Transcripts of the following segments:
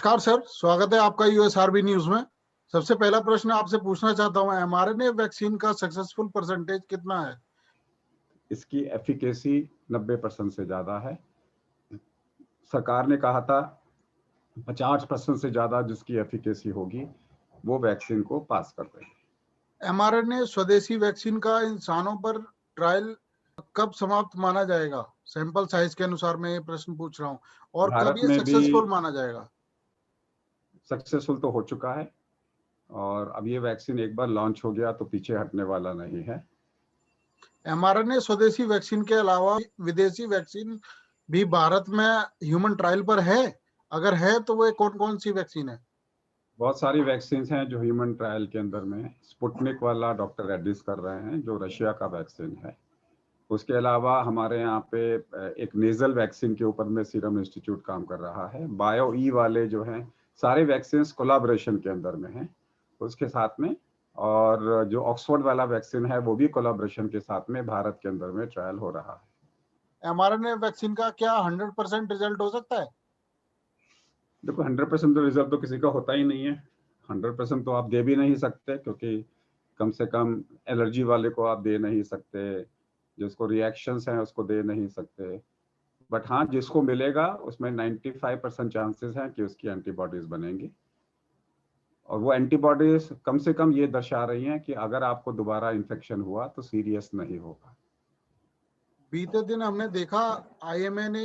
नमस्कार सर, स्वागत है आपका यूएसआरबी न्यूज में। सबसे पहला प्रश्न आपसे पूछना चाहता हूं, एमआरएनए वैक्सीन का सक्सेसफुल परसेंटेज कितना है? इसकी एफिकेसी 90% से ज्यादा है। सरकार ने कहा था 50% से ज्यादा जिसकी एफिकेसी होगी वो वैक्सीन को पास कर देगी। एमआरएनए स्वदेशी वैक्सीन का इंसानों पर ट्रायल कब समाप्त माना जाएगा? सैंपल साइज के अनुसार मैं ये प्रश्न पूछ रहा हूँ। और कब भारत ये में भी सक्सेसफुल माना जाएगा? सक्सेसफुल तो हो चुका है और अब ये वैक्सीन एक बार लॉन्च हो गया तो पीछे हटने वाला नहीं है। एमआरएनए स्वदेशी वैक्सीन के अलावा विदेशी वैक्सीन भी भारत में ह्यूमन ट्रायल पर है? अगर है तो वो कौन कौन सी वैक्सीन है? बहुत सारी वैक्सीन हैं जो ह्यूमन ट्रायल के अंदर में है। स्पुतनिक वाला डॉक्टर रेड्डीज कर रहे हैं जो रशिया का वैक्सीन है। उसके अलावा हमारे यहाँ पे एक नेजल वैक्सीन के ऊपर में सीरम इंस्टीट्यूट काम कर रहा है। बायो ई वाले जो हैं सारे वैक्सीन कोलाब्रेशन के अंदर में हैं उसके साथ में, और जो ऑक्सफोर्ड वाला वैक्सीन है वो भी कोलाब्रेशन के साथ में भारत के अंदर में ट्रायल हो रहा है। एमआरएनए वैक्सीन का क्या 100% रिजल्ट हो सकता है? देखो 100% तो रिजल्ट तो किसी का होता ही नहीं है। 100% तो आप दे भी नहीं सकते क्योंकि कम से कम एलर्जी वाले को आप दे नहीं सकते, जिसको रिएक्शंस हैं उसको दे नहीं सकते। बट हाँ, जिसको मिलेगा उसमें 95% चांसेस हैं कि उसकी एंटीबॉडीज बनेंगी, और वो एंटीबॉडीज कम से कम ये दर्शा रही हैं कि अगर आपको दोबारा इन्फेक्शन हुआ तो सीरियस नहीं होगा। बीते दिन हमने देखा आईएमए ने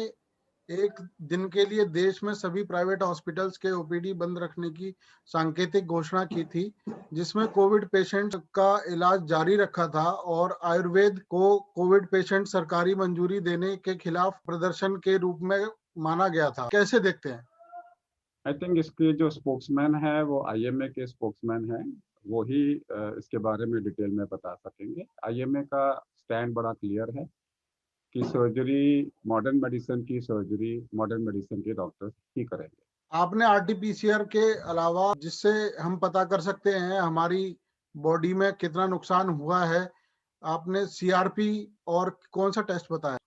एक दिन के लिए देश में सभी प्राइवेट हॉस्पिटल्स के ओपीडी बंद रखने की सांकेतिक घोषणा की थी, जिसमें कोविड पेशेंट का इलाज जारी रखा था और आयुर्वेद को कोविड पेशेंट सरकारी मंजूरी देने के खिलाफ प्रदर्शन के रूप में माना गया था। कैसे देखते हैं? आई थिंक इसके जो स्पोक्समैन है वो आईएमए के स्पोक्समैन है, वो ही इसके बारे में डिटेल में बता सकेंगे। आईएमए का स्टैंड बड़ा क्लियर है कि सर्जरी, मॉडर्न मेडिसिन की सर्जरी मॉडर्न मेडिसिन के डॉक्टर्स ही करेंगे। आपने आरटीपीसीआर के अलावा, जिससे हम पता कर सकते हैं हमारी बॉडी में कितना नुकसान हुआ है, आपने सीआरपी और कौन सा टेस्ट बताया?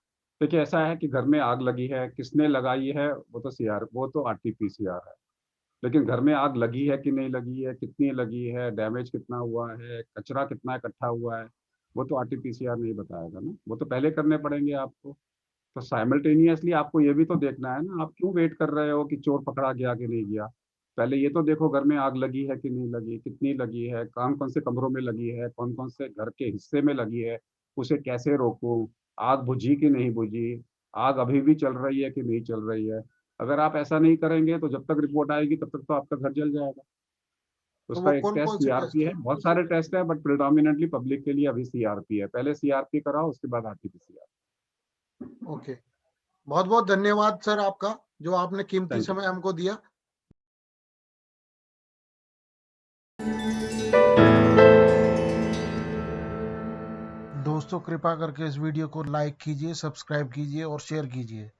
देखिए ऐसा है कि घर में आग लगी है, किसने लगाई है वो तो आरटीपीसीआर है। लेकिन घर में आग लगी है कि नहीं लगी है, कितनी लगी है, डैमेज कितना हुआ है, कचरा कितना इकट्ठा हुआ है, वो तो आरटीपीसीआर नहीं बताएगा ना, वो तो पहले करने पड़ेंगे आपको। तो साइमल्टेनियसली आपको ये भी तो देखना है ना, आप क्यों वेट कर रहे हो कि चोर पकड़ा गया कि नहीं गया। पहले ये तो देखो घर में आग लगी है कि नहीं लगी, कितनी लगी है, कौन कौन से कमरों में लगी है, कौन कौन से घर के हिस्से में लगी है, उसे कैसे रोकूं, आग बुझी कि नहीं बुझी, आग अभी भी चल रही है कि नहीं चल रही है। अगर आप ऐसा नहीं करेंगे तो जब तक रिपोर्ट आएगी तब तक तो आपका घर जल जाएगा। तो उसका वो एक कौन टेस्ट कौन से सीआरपी टेस्ट है, हैं? बहुत सारे टेस्ट है, बट प्रिडोमिनेटली पब्लिक के लिए अभी सीआरपी है। पहले सीआरपी कराओ, उसके बाद आरटीपीसीआर। ओके, बहुत बहुत धन्यवाद सर आपका, जो आपने कीमती थैंक यू। समय हमको दिया। दोस्तों, कृपा करके इस वीडियो को लाइक कीजिए, सब्सक्राइब कीजिए और शेयर कीजिए।